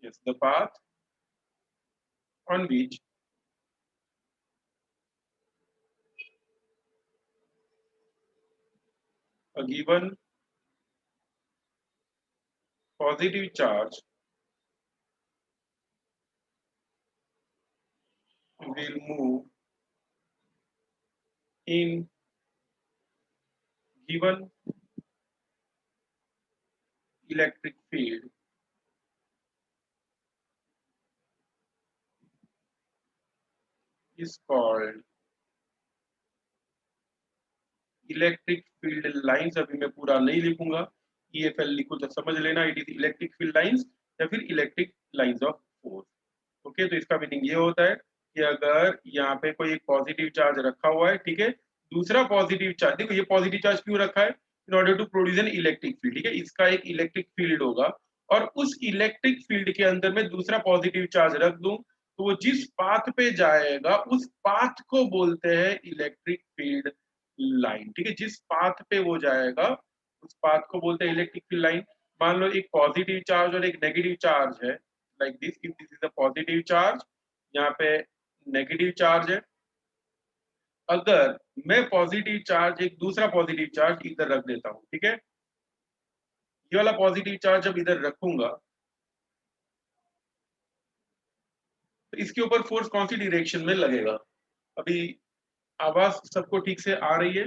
yes, the path on which a given positive charge will move in given electric field is called electric field lines. अभी मैं पूरा नहीं लिखूंगा, EFL लिखूं तो समझ लेना, it is electric field lines या फिर electric lines of force. Okay, तो इसका मीनिंग ये होता है कि अगर यहाँ पे कोई एक पॉजिटिव चार्ज रखा हुआ है, ठीक है, दूसरा पॉजिटिव चार्ज, देखो ये पॉजिटिव चार्ज क्यों रखा है, in order to produce an electric field, ठीक है, इसका एक इलेक्ट्रिक फील्ड होगा और उस इलेक्ट्रिक फील्ड के अंदर में दूसरा पॉजिटिव चार्ज रख दूं तो वो जिस पाथ पे जाएगा उस पाथ को बोलते हैं इलेक्ट्रिक फील्ड लाइन, ठीक है, जिस पाथ पे वो जाएगा उस पाथ को बोलते हैं इलेक्ट्रिक फील्ड लाइन। मान लो एक पॉजिटिव चार्ज और एक नेगेटिव चार्ज है, like this, if this is a positive charge, यहाँ पे नेगेटिव चार्ज है। अगर मैं पॉजिटिव चार्ज एक दूसरा पॉजिटिव चार्ज इधर रख देता हूँ, ठीक है, ये वाला पॉजिटिव चार्ज जब इधर रखूंगा तो इसके ऊपर फोर्स कौन सी डायरेक्शन में लगेगा। अभी आवाज सबको ठीक से आ रही है?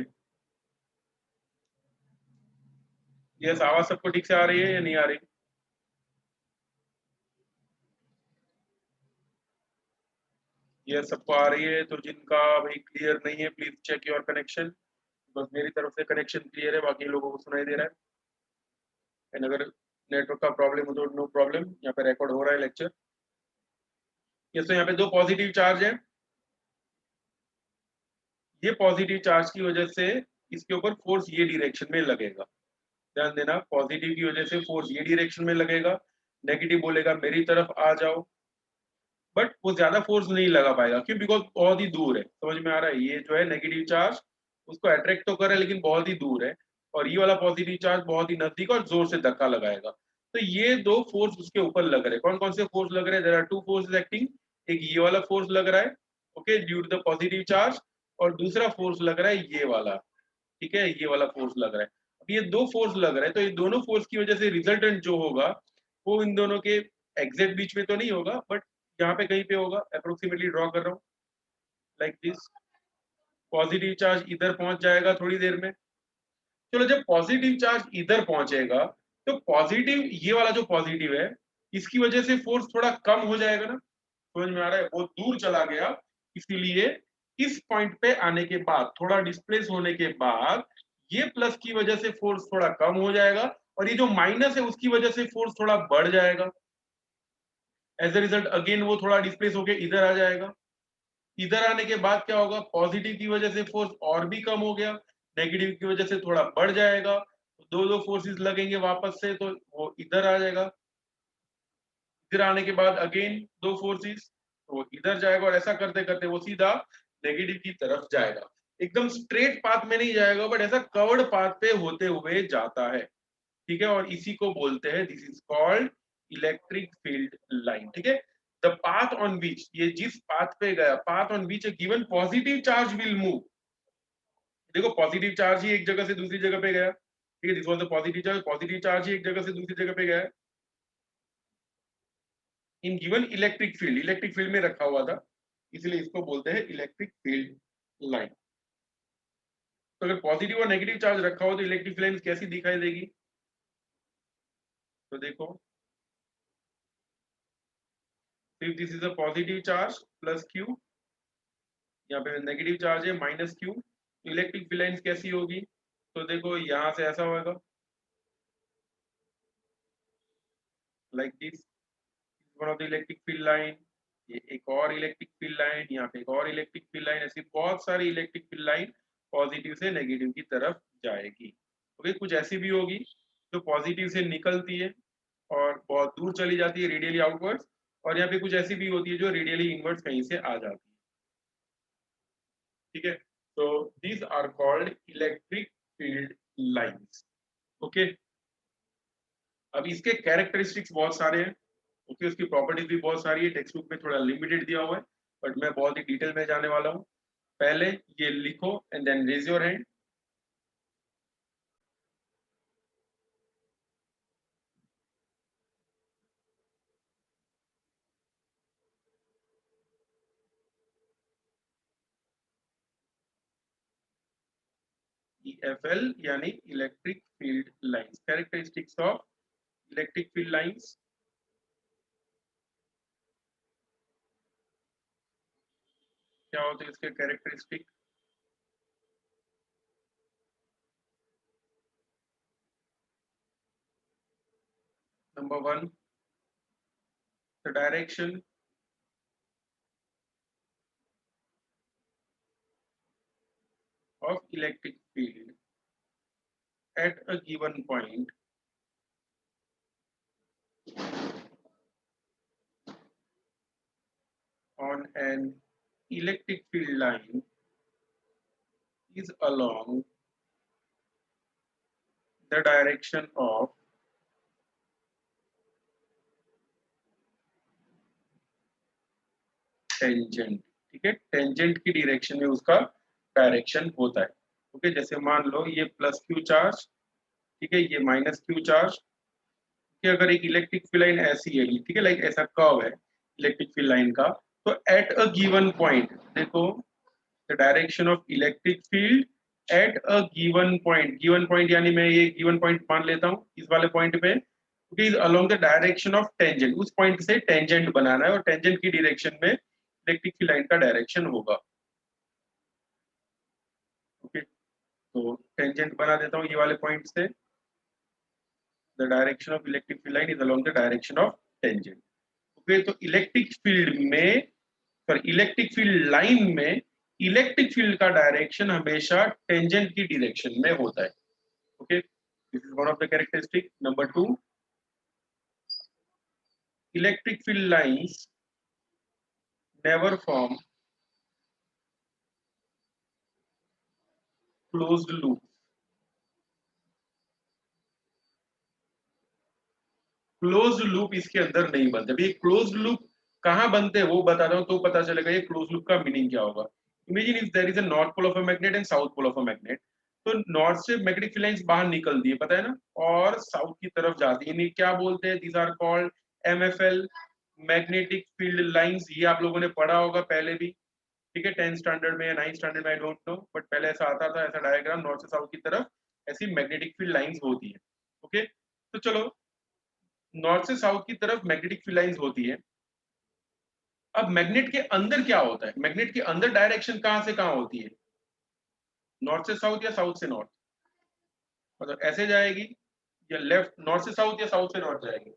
यस, आवाज सबको ठीक से आ रही है या नहीं आ रही? ये सबको आ रही है, तो जिनका भाई क्लियर नहीं है प्लीज चेक योर कनेक्शन। बस मेरी तरफ से कनेक्शन क्लियर है, बाकी लोगों को सुनाई दे रहा है। एंड अगर नेटवर्क का प्रॉब्लम हो तो नो प्रॉब्लम, यहाँ पे रिकॉर्ड हो रहा है लेक्चर। ये तो यहाँ पे दो पॉजिटिव चार्ज है, ये पॉजिटिव चार्ज की वजह से इसके ऊपर फोर्स ये डायरेक्शन में लगेगा। ध्यान देना, पॉजिटिव की वजह से फोर्स ये डायरेक्शन में लगेगा, नेगेटिव बोलेगा मेरी तरफ आ जाओ, बट वो ज्यादा फोर्स नहीं लगा पाएगा, क्यों, बिकॉज बहुत ही दूर है। समझ में आ रहा है, ये जो है नेगेटिव चार्ज उसको अट्रैक्ट तो कर रहा है लेकिन बहुत ही दूर है, और ये वाला पॉजिटिव चार्ज बहुत ही नजदीक और जोर से धक्का लगाएगा। तो ये दो फोर्स उसके ऊपर लग रहे हैं। कौन कौन से फोर्स लग रहे हैं? There are two forces acting. एक ये वाला फोर्स लग रहा है, okay, due to the positive charge, और दूसरा फोर्स लग रहा है ये वाला, ठीक है, ये वाला फोर्स लग रहा है। अब ये दो फोर्स लग रहा है, तो ये दोनों फोर्स की वजह से रिजल्टेंट जो होगा वो इन दोनों के एग्जैक्ट बीच में तो नहीं होगा, बट यहाँ पे कहीं पे होगा, अप्रोक्सीमेटली ड्रॉ कर रहा हूँ, लाइक दिस। पॉजिटिव चार्ज इधर पहुंच जाएगा थोड़ी देर में। चलो, जब पॉजिटिव चार्ज इधर पहुंचेगा तो पॉजिटिव, ये वाला जो पॉजिटिव है, इसकी वजह से फोर्स थोड़ा कम हो जाएगा ना। समझ में आ रहा है, वो दूर चला गया, इसीलिए इस पॉइंट पे आने के बाद, थोड़ा डिस्प्लेस होने के बाद, ये प्लस की वजह से फोर्स थोड़ा कम हो जाएगा और ये जो माइनस है उसकी वजह से फोर्स थोड़ा बढ़ जाएगा। एज ए रिजल्ट अगेन वो थोड़ा डिस्प्लेस होके इधर आ जाएगा। इधर आने के बाद क्या होगा, पॉजिटिव की वजह से फोर्स और भी कम हो गया, नेगेटिव की वजह से थोड़ा बढ़ जाएगा, दो दो फोर्सेस लगेंगे वापस से तो वो इधर आ जाएगा। इधर आने के बाद अगेन दो फोर्सेस, तो वो इधर जाएगा, और ऐसा करते करते वो सीधा नेगेटिव की तरफ जाएगा। एकदम स्ट्रेट पाथ में नहीं जाएगा, बट ऐसा कर्व्ड पाथ पे होते हुए जाता है, ठीक है, और इसी को बोलते हैं, this is called electric field line, ठीक है। द पाथ ऑन विच, ये जिस पाथ पे गया, path on which a given positive charge will move. देखो पॉजिटिव चार्ज ही एक जगह से दूसरी जगह पे गया, ठीक है, this was the positive charge ही एक जगह से दूसरी जगह पे गया इन गिवन इलेक्ट्रिक फील्ड में रखा हुआ था, इसलिए इसको बोलते हैं इलेक्ट्रिक फील्ड लाइन। तो अगर पॉजिटिव और नेगेटिव चार्ज रखा हो तो इलेक्ट्रिक लाइन कैसी दिखाई देगी? तो देखो, if this is a positive charge plus Q, यहाँ पे नेगेटिव चार्ज है minus Q, electric field lines कैसी होगी? तो देखो यहाँ से ऐसा होगा, like this, one of the electric field line, ये एक और इलेक्ट्रिक फील्ड लाइन, यहाँ पे एक और इलेक्ट्रिक फील्ड लाइन, ऐसी बहुत सारी इलेक्ट्रिक फील्ड लाइन पॉजिटिव से नेगेटिव की तरफ जाएगी। ओके, कुछ ऐसी भी होगी जो पॉजिटिव से निकलती है और बहुत दूर चली जाती है रेडियली आउटवर्ड्स, और यहाँ पे कुछ ऐसी भी होती है जो रेडियली इनवर्ड्स कहीं से आ जाती है, ठीक है। तो these are called electric field lines. Okay, अब इसके कैरेक्टरिस्टिक्स बहुत सारे हैं, ओके, उसकी प्रॉपर्टीज भी बहुत सारी है, टेक्स्ट बुक में थोड़ा लिमिटेड दिया हुआ है, बट मैं बहुत ही डिटेल में जाने वाला हूँ। पहले ये लिखो and then raise your hand. EFL यानी electric field lines, characteristics of electric field lines. क्या होते हैं इसके characteristic? Number one, the direction of electric field at a given point on an electric field line is along the direction of tangent. ठीक है, tangent की direction में उसका direction होता है। ओके, जैसे मान लो ये प्लस क्यू चार्ज, ठीक है, ये माइनस क्यू चार्ज, कि अगर एक इलेक्ट्रिक फील्ड लाइन ऐसी है, ठीक है, लाइक ऐसा कर्व है इलेक्ट्रिक फील्ड लाइन का, तो एट अ गिवन पॉइंट देखो, the direction of electric field at a given point, given point यानी मैं ये गिवन पॉइंट मान लेता हूँ इस वाले पॉइंट पे, क्योंकि along the direction of tangent, उस पॉइंट से टेंजेंट बनाना है और टेंजेंट की डायरेक्शन में इलेक्ट्रिक फील्ड लाइन का डायरेक्शन होगा। ओके, तो टेंजेंट बना देता हूँ ये वाले पॉइंट से, the direction of electric field line is along the direction of tangent. Okay, तो इलेक्ट्रिक फील्ड में, सॉरी इलेक्ट्रिक फील्ड लाइन में इलेक्ट्रिक फील्ड का डायरेक्शन हमेशा टेंजेंट की डायरेक्शन में होता है। Okay, this is one of the characteristic. Number two, electric field lines never form closed loop. Closed loop इसके अंदर नहीं बनते। अभी क्लोज्ड लूप कहाँ बनते हैं वो बता रहा हूँ तो पता चलेगा ये क्लोज्ड लूप का मीनिंग क्या होगा। Imagine if there is a north pole of a magnet and south pole of a magnet, तो नॉर्थ से मैग्नेटिक फील्ड लाइंस बाहर निकलती है, पता है ना, और साउथ की तरफ जाती है, इन्हें क्या बोलते हैं? These are called MFL, magnetic field lines. ये आप लोगों ने पढ़ा होगा पहले भी, ठीक है, 10th स्टैंडर्ड में या 9th स्टैंडर्ड में, आई डोंट नो, बट पहले ऐसा आता था, ऐसा डायग्राम, नॉर्थ से साउथ की तरफ ऐसी मैग्नेटिक फील्ड लाइंस होती है। ओके, तो चलो, नॉर्थ से साउथ की तरफ मैग्नेटिक फील्ड लाइंस होती है। अब मैग्नेट के अंदर क्या होता है? मैग्नेट के अंदर डायरेक्शन कहां से कहां होती है? नॉर्थ से साउथ या साउथ से नॉर्थ? मतलब ऐसे जाएगी या लेफ्ट, नॉर्थ से साउथ या साउथ से नॉर्थ जाएगी?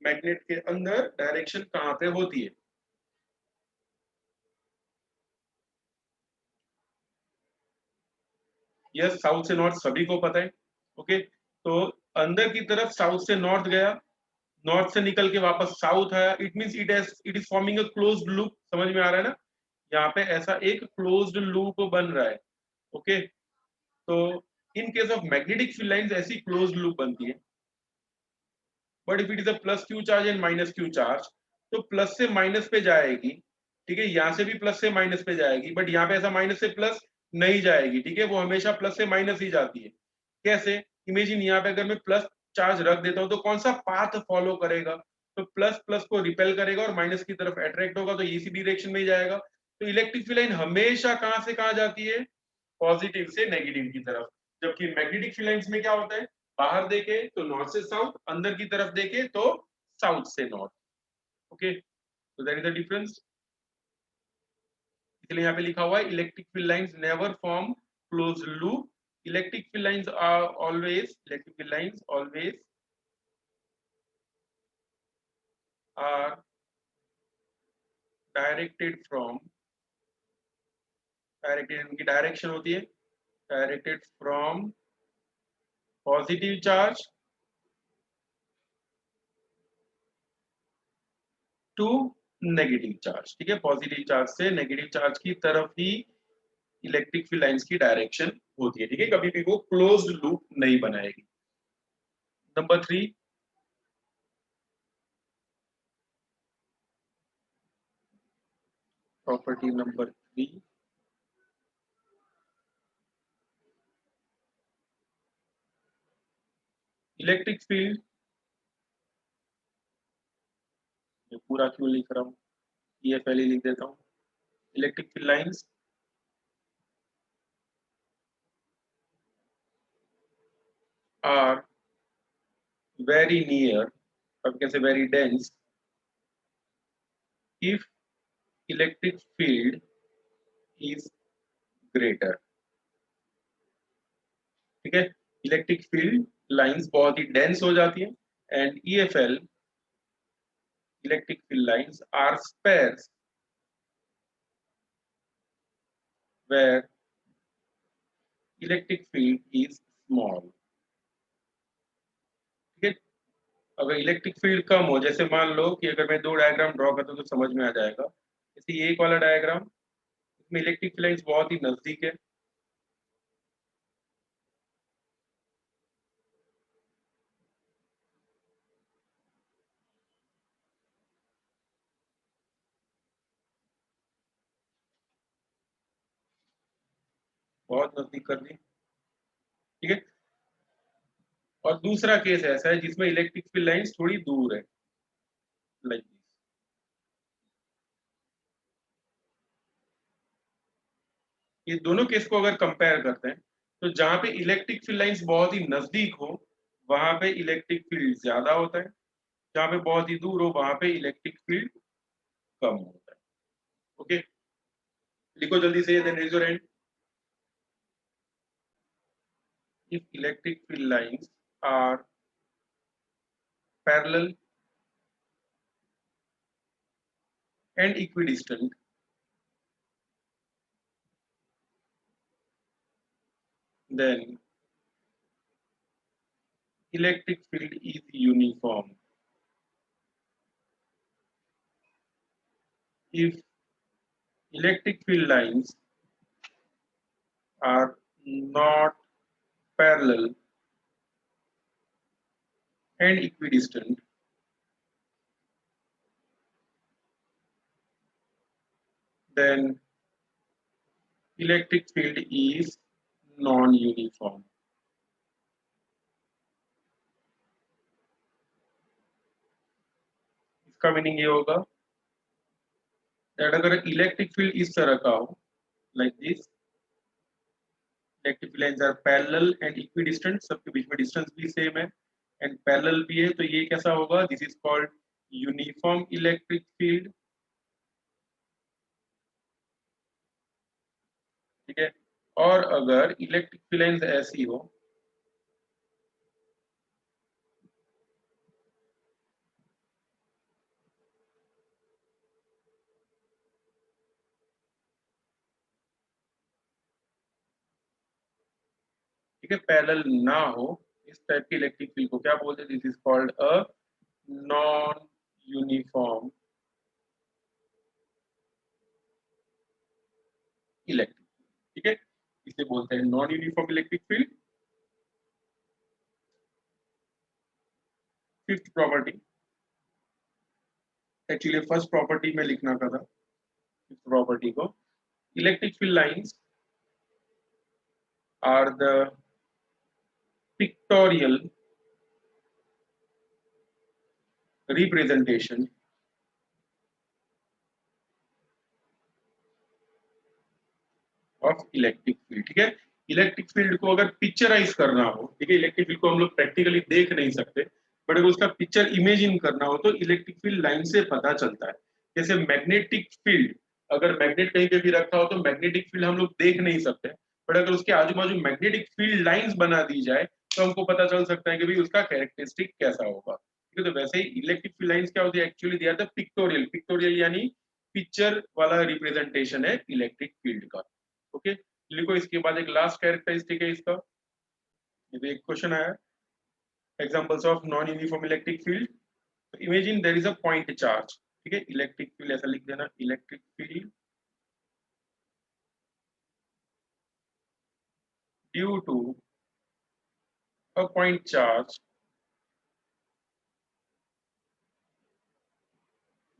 मैग्नेट के अंदर डायरेक्शन कहां पे होती है? यस, साउथ से नॉर्थ सभी को पता है। ओके, तो अंदर की तरफ साउथ से नॉर्थ गया, नॉर्थ से निकल के वापस साउथ आया, it means it is forming a closed loop. समझ में आ रहा है ना? यहाँ पे ऐसा एक क्लोज्ड लूप बन रहा है। ओके, तो in case of magnetic field lines ऐसी क्लोज्ड लूप बनती है। But if it is a plus Q charge and minus Q charge, तो प्लस से माइनस पे जाएगी, ठीक है, यहां से भी प्लस से माइनस पे जाएगी, बट यहाँ पे ऐसा माइनस से प्लस नहीं जाएगी, ठीक है, वो हमेशा प्लस से माइनस ही जाती है। कैसे? इमेजिन यहाँ पे अगर मैं प्लस चार्ज रख देता हूँ तो कौन सा पाथ फॉलो करेगा? तो प्लस प्लस को रिपेल करेगा और माइनस की तरफ अट्रैक्ट होगा, तो इसी डायरेक्शन में ही जाएगा। तो इलेक्ट्रिक फील्ड लाइन हमेशा कहां से कहां जाती है? पॉजिटिव से नेगेटिव की तरफ। जबकि मैग्नेटिक फील्ड लाइंस में क्या होता है? बाहर देखे तो नॉर्थ से साउथ, अंदर की तरफ देखे तो साउथ से नॉर्थ। ओके, तो दैट इज द डिफरेंस। इसलिए यहाँ पे लिखा हुआ है electric field lines never form close loop. Electric field lines are always, electric field lines always are directed from, directed इनकी डायरेक्शन होती है, directed from positive charge to negative charge. ठीक है, पॉजिटिव चार्ज से नेगेटिव चार्ज की तरफ ही electric field lines की डायरेक्शन होती है। ठीक है, कभी भी वो क्लोज्ड लूप नहीं बनाएगी। Number three, property number 3, electric field, पूरा क्यों लिख रहा हूँ, EFL ही लिख देता हूँ। Electric field lines are very near, अब कैसे very dense, if electric field is greater. ठीक है, इलेक्ट्रिक फील्ड लाइंस बहुत ही डेंस हो जाती है, and EFL, electric field lines are sparse where electric field is small. ठीक है, अगर इलेक्ट्रिक फील्ड कम हो, जैसे मान लो कि अगर मैं दो डायग्राम ड्रॉ करता हूँ तो समझ में आ जाएगा। जैसे ये एक वाला डायग्राम, इसमें इलेक्ट्रिक फील्ड लाइंस बहुत ही नजदीक है, बहुत नजदीक कर दी। ठीक है, और दूसरा केस ऐसा है जिसमें इलेक्ट्रिक फील्ड लाइंस थोड़ी दूर है, लाइक दिस। ये दोनों केस को अगर कंपेयर करते हैं, तो जहां पे इलेक्ट्रिक फील्ड लाइंस बहुत ही नजदीक हो वहां पे इलेक्ट्रिक फील्ड ज्यादा होता है, जहां पे बहुत ही दूर हो वहां पे इलेक्ट्रिक फील्ड कम होता है। ओके, लिखो जल्दी से, then raise your hand. If electric field lines are parallel and equidistant, then electric field is uniform. If electric field lines are not parallel and equidistant, then electric field is non-uniform. इसका meaning ये होगा that अगर electric field इस तरह का हो, like this, electric lines are parallel and equidistant, सबके बीच में डिस्टेंस भी सेम है एंड पैरेलल भी है, तो ये कैसा होगा, this is called uniform electric field. ठीक है, और अगर इलेक्ट्रिक फील्ड लाइंस ऐसी हो, ठीक है, पैरेलल ना हो, इस टाइप की इलेक्ट्रिक फील्ड को क्या बोलते हैं, this is called a non uniform electric. ठीक है, इसे बोलते हैं non uniform electric field. Fifth property, actually first property में लिखना था, फिफ्थ प्रॉपर्टी को, electric field lines are the pictorial representation of electric field. ठीक है, इलेक्ट्रिक फील्ड को अगर पिक्चराइज करना हो, ठीक है, इलेक्ट्रिक फील्ड को हम लोग प्रैक्टिकली देख नहीं सकते, बट अगर उसका पिक्चर इमेजिन करना हो तो इलेक्ट्रिक फील्ड लाइन से पता चलता है। जैसे मैग्नेटिक फील्ड, अगर मैग्नेट कहीं पे भी रखा हो तो मैग्नेटिक फील्ड हम लोग देख नहीं सकते, बट अगर उसके आजू बाजू मैग्नेटिक फील्ड लाइंस बना दी जाए तो हमको पता चल सकता है कि भाई उसका कैरेक्टरिस्टिक कैसा होगा। ठीक है, तो वैसे ही इलेक्ट्रिक फील्ड लाइंस क्या होती है, एक्चुअली दिया था पिक्टोरियल, पिक्टोरियल यानी पिक्चर वाला रिप्रेजेंटेशन है इलेक्ट्रिक फील्ड का। ओके, लिखो इसके बाद एक लास्ट कैरेक्टरिस्टिक है इसका, ये एक क्वेश्चन आया, examples of non uniform electric field. Imagine there is a point charge. ठीक है, इलेक्ट्रिक फील्ड ऐसा लिख देना, electric field due to a point charge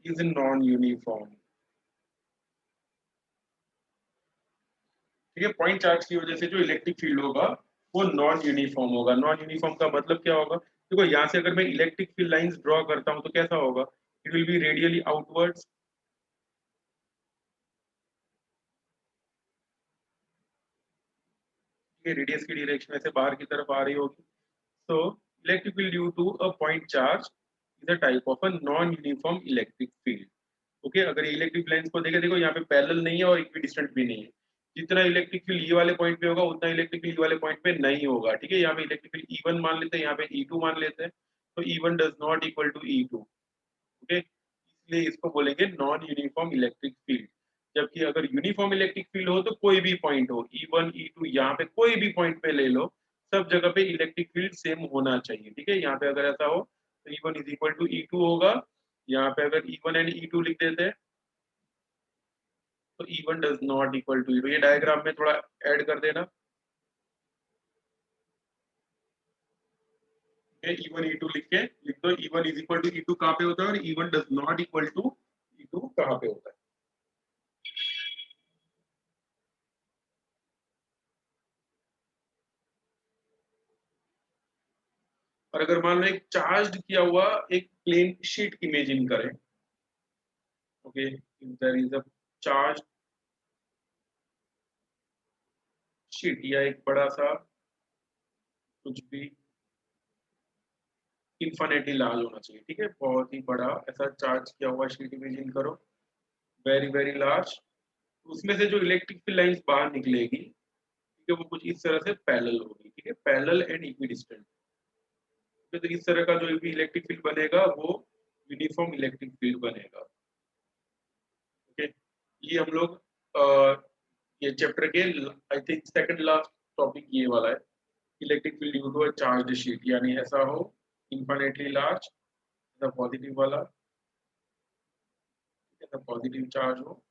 is non uniform. ठीक है। पॉइंट चार्ज की वजह से जो इलेक्ट्रिक फील्ड होगा वो नॉन यूनिफॉर्म होगा। नॉन यूनिफॉर्म का मतलब क्या होगा? देखो यहाँ से अगर मैं इलेक्ट्रिक फील्ड लाइंस ड्रॉ करता हूँ तो कैसा होगा? It will be radially outwards, ये रेडियस की डायरेक्शन में से बाहर की तरफ आ रही होगी। So electric field due to a point charge is a type of a non-uniform electric field. Okay अगर ये इलेक्ट्रिक लाइंस को देखे, देखो यहाँ पे पैरेलल नहीं है और इक्विडिस्टेंट भी नहीं है। जितना इलेक्ट्रिक फील्ड ये वाले पॉइंट पे होगा उतना इलेक्ट्रिक फील्ड वाले पॉइंट पे नहीं होगा। ठीक है, यहाँ पे इलेक्ट्रिक फील्ड E1 मान लेते हैं, यहाँ पे E2 मान लेते हैं। तो E1 does not equal to E2। Okay, इसलिए इसको बोलेंगे नॉन यूनिफॉर्म इलेक्ट्रिक फील्ड। जबकि अगर यूनिफॉर्म इलेक्ट्रिक फील्ड हो तो कोई भी पॉइंट हो, E1 E2 यहाँ पे कोई भी पॉइंट पे ले लो, सब जगह पे इलेक्ट्रिक फील्ड सेम होना चाहिए। ठीक है, यहाँ पे अगर ऐसा हो तो E1 is equal to E2 होगा। यहाँ पे अगर E1 एंड E2 लिख देते हैं तो E1 does not equal to E2। ये डायग्राम में थोड़ा ऐड कर देना। E1 E2 लिख दो। E1 is equal to E2 कहाँ पे होता है और E1 does not equal to E2 कहाँ पे होता है? और अगर मान लो एक चार्ज किया हुआ एक प्लेन शीट इमेजिन करें। Okay, if there is a charge sheet या एक बड़ा सा कुछ भी इन्फिनिटी लार्ज होना चाहिए। ठीक है, बहुत ही बड़ा ऐसा चार्ज किया हुआ शीट इमेजिन करो, वेरी वेरी लार्ज। उसमें से जो इलेक्ट्रिक फील्ड लाइंस बाहर निकलेगी, ठीक है, वो कुछ इस तरह से पैरेलल होगी। ठीक है, पैरेलल एंड इक्विडिस्टेंट। तो इस तरह का जो भी इलेक्ट्रिक फील्ड बनेगा वो यूनिफॉर्म इलेक्ट्रिक फील्ड बनेगा। ओके, ये हम लोग ये चैप्टर के I think second last topic ये वाला है, electric field due to a charge sheet. यानी ऐसा हो इन्फिनिटली लार्ज, ऐसा पॉजिटिव वाला, ऐसा पॉजिटिव चार्ज हो,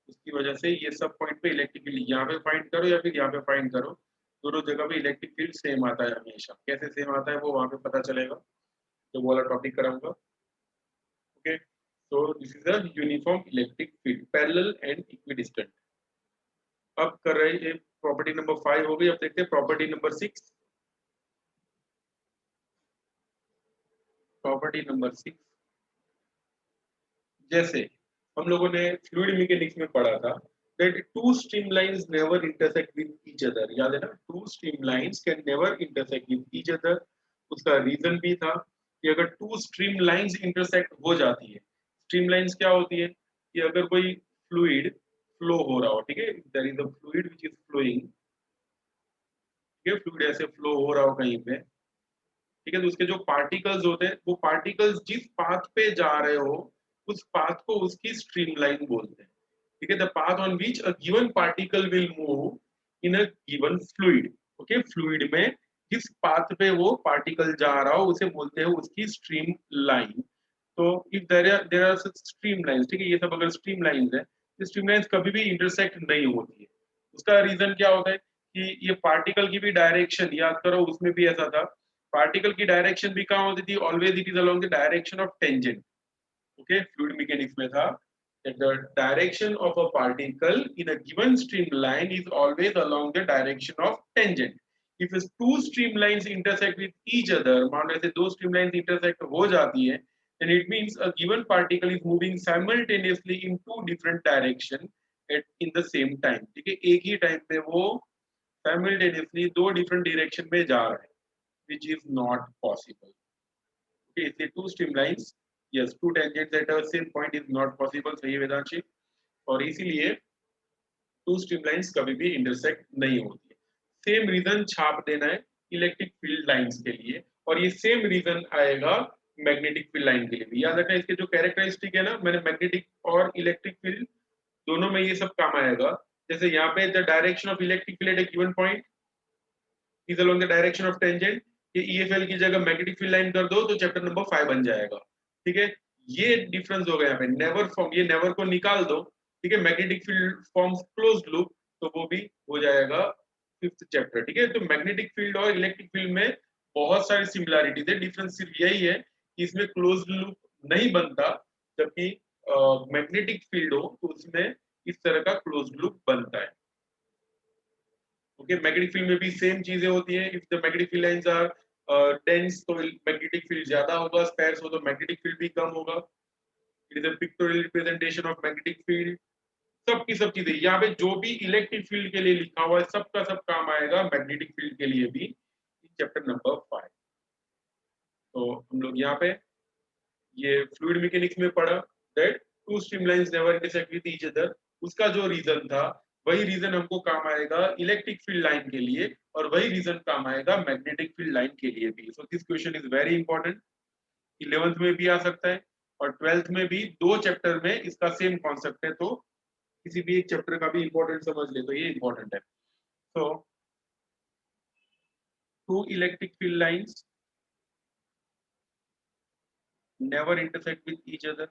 उसकी वजह से ये सब पॉइंट पे इलेक्ट्रिक फील्ड यहाँ पे फाइंड करो या फिर यहाँ पे फाइंड करो, दोनों जगह पे इलेक्ट्रिक फील्ड सेम आता है हमेशा। कैसे सेम आता है वो वहां पे पता चलेगा, जो वो वाला टॉपिक कराऊंगा। Okay, so this is a uniform electric field, parallel and equidistant। अब कर रहे हैं प्रॉपर्टी नंबर 5 हो गई। अब देखते हैं प्रॉपर्टी नंबर 6। प्रॉपर्टी नंबर 6, जैसे हम लोगों ने फ्लूइड मैकेनिक्स में पढ़ा था that two streamlines never intersect with each other। याद है ना, two streamlines can never intersect with each other। उसका रीजन भी था कि अगर टू स्ट्रीमलाइंस इंटरसेक्ट हो जाती है, स्ट्रीमलाइंस क्या होती है कि अगर कोई फ्लूइड फ्लो हो रहा हो, ठीक है, there is a fluid which is flowing, ठीक है, फ्लूइड ऐसे फ्लो हो रहा हो कहीं पे, ठीक है, तो उसके जो पार्टिकल्स होते हैं वो पार्टिकल्स जिस पाथ पे जा रहे हो उस पाथ को उसकी स्ट्रीमलाइन बोलते हैं। ठीक है, the path on which a given particle will move in a given fluid. Okay, fluid में जिस पाथ पे वो पार्टिकल जा रहा हो उसे बोलते हैं उसकी स्ट्रीम लाइन। तो if there are stream lines, ठीक है, ये सब अगर स्ट्रीम लाइंस है तो स्ट्रीम लाइंस कभी भी इंटरसेक्ट नहीं होती है। उसका रीजन क्या होता है कि ये पार्टिकल की भी डायरेक्शन याद करो, उसमें भी ऐसा था, पार्टिकल की डायरेक्शन भी कहाँ होती थी? Always it is along the direction of tangent. Okay, fluid mechanics में था that the direction of a particle in a given streamline is always along the direction of tangent। if two streamlines intersect with each other, मान लो ऐसे दो streamlines intersect हो जाती है, then it means a given particle is moving simultaneously in two different direction in the same time। ठीक है, एक ही time पे वो simultaneously दो different direction में जा रहे हैं, which is not possible। okay, say two streamlines, yes, two tangents at a same point is not possible। सही है वेदांशी। और इसीलिए टू स्ट्रीमलाइंस कभी भी इंटरसेक्ट नहीं होती है। सेम रीजन छाप देना है इलेक्ट्रिक फील्ड लाइंस के लिए, और ये सेम रीजन आएगा मैग्नेटिक फील्ड लाइन के लिए भी। याद रखना इसके जो कैरेक्टरिस्टिक है ना, मैंने मैग्नेटिक और इलेक्ट्रिक फील्ड दोनों में ये सब काम आएगा। जैसे यहाँ पे the direction of electric field at a given point is along the direction of tangent, ये ईएफएल की जगह मैग्नेटिक फील्ड लाइन कर दो तो चैप्टर नंबर 5 बन जाएगा। ठीक है, ये डिफरेंस होगा यहाँ पे। नेवर फॉर्म, ये नेवर को निकाल दो, ठीक है, magnetic field forms closed loop, तो वो भी हो जाएगा 5th चैप्टर। ठीक है, तो मैग्नेटिक फील्ड और इलेक्ट्रिक फील्ड में बहुत सारी सिमिलैरिटीज है, डिफरेंस सिर्फ यही है कि इसमें क्लोज्ड लूप नहीं बनता, जबकि मैग्नेटिक फील्ड हो तो उसमें इस तरह का क्लोज्ड लूप बनता है। ओके, मैग्नेटिक फील्ड में भी सेम चीजें होती हैं। If the magnetic field lines are dense तो मैग्नेटिक फील्ड ज्यादा होगा, स्पेर्स हो तो मैग्नेटिक फील्ड भी कम होगा। It is a pictorial representation of magnetic field. सब की सब चीजें यहाँ पे जो भी इलेक्ट्रिक फील्ड के लिए लिखा हुआ है सबका सब काम आएगा मैग्नेटिक फील्ड के लिए भी, चैप्टर नंबर 5। तो हम लोग यहाँ पे ये फ्लूइड मैकेनिक्स में पढ़ा that two streamlines never intersect with each other. उसका जो रीजन था वही रीजन हमको काम आएगा इलेक्ट्रिक फील्ड लाइन के लिए, और वही रीजन काम आएगा मैग्नेटिक फील्ड लाइन के लिए भी। So this question is very important. 11th में भी आ सकता है और 12th में भी, दो चैप्टर में इसका सेम कॉन्सेप्ट है, तो किसी भी एक चैप्टर का भी इंपॉर्टेंट समझ ले तो ये इंपॉर्टेंट है। तो two electric field lines never intersect with each other.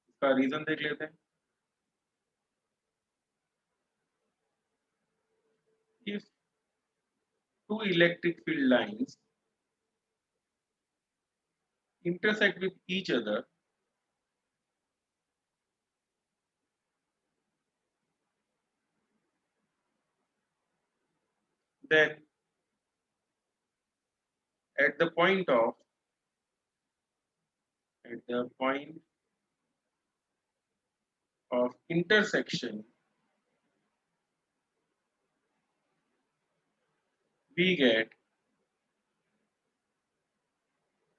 इसका रीजन देख लेते हैं। If two electric field lines intersect with each other, then at the point of at the point of intersection, we get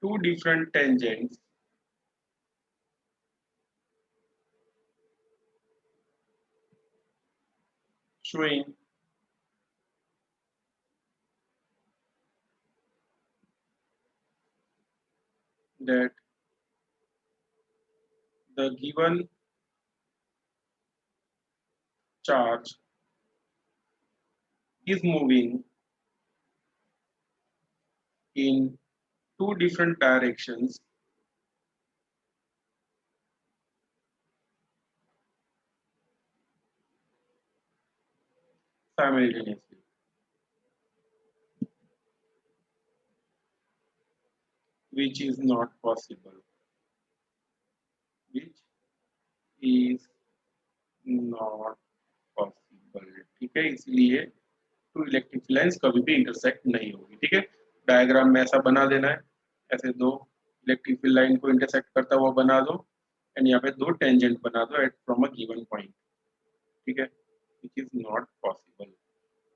two different tangents showing that the given charge is moving in two different directions simultaneously. Which is not possible. Which is not possible. ठीक है, इसलिए to electric lines कभी भी intersect नहीं होगी। ठीक है, diagram में ऐसा बना देना है, ऐसे दो इलेक्ट्रिक फील्ड लाइन को इंटरसेक्ट करता हुआ बना दो, एंड यहाँ पे दो टेंजेंट बना दो at from a given point. ठीक है, विच इज नॉट पॉसिबल।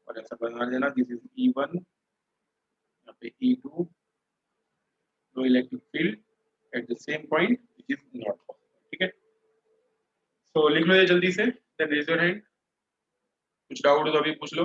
और ऐसा बना देना, दिस इज E1, यहाँ पे E2, दो electric field at the same point, which is not possible. ठीक है, सो लिख लो ये जल्दी से, देन रेज योर हैंड। कुछ डाउट हो तो अभी पूछ लो।